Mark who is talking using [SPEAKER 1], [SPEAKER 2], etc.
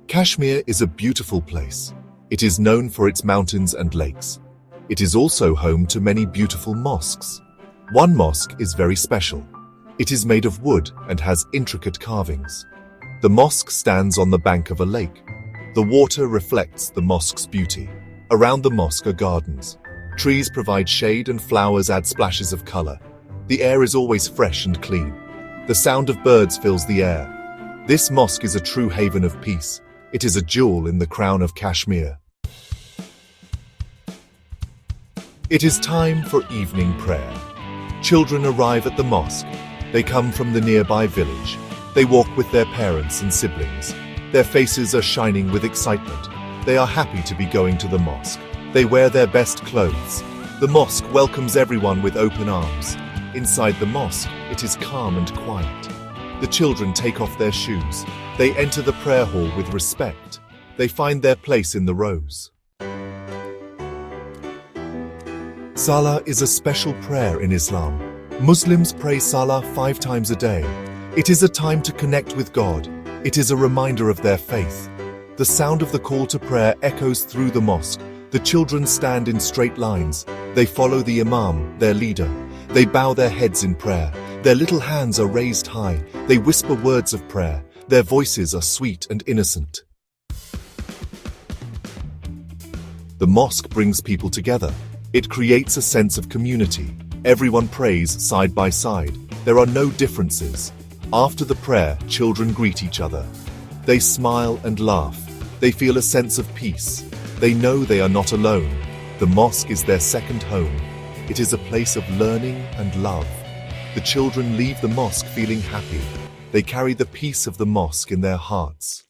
[SPEAKER 1] Kashmir is a beautiful place. It is known for its mountains and lakes. It is also home to many beautiful mosques. One mosque is very special. It is made of wood and has intricate carvings. The mosque stands on the bank of a lake. The water reflects the mosque's beauty. Around the mosque are gardens. Trees provide shade and flowers add splashes of color. The air is always fresh and clean. The sound of birds fills the air. This mosque is a true haven of peace. It is a jewel in the crown of Kashmir. It is time for evening prayer. Children arrive at the mosque. They come from the nearby village. They walk with their parents and siblings. Their faces are shining with excitement. They are happy to be going to the mosque. They wear their best clothes. The mosque welcomes everyone with open arms. Inside the mosque, it is calm and quiet. The children take off their shoes. They enter the prayer hall with respect. They find their place in the rows. Salah is a special prayer in Islam. Muslims pray Salah 5 times a day. It is a time to connect with God. It is a reminder of their faith. The sound of the call to prayer echoes through the mosque. The children stand in straight lines. They follow the imam, their leader. They bow their heads in prayer. Their little hands are raised high. They whisper words of prayer. Their voices are sweet and innocent. The mosque brings people together. It creates a sense of community. Everyone prays side by side. There are no differences. After the prayer, children greet each other. They smile and laugh. They feel a sense of peace. They know they are not alone. The mosque is their second home. It is a place of learning and love. The children leave the mosque feeling happy. They carry the peace of the mosque in their hearts.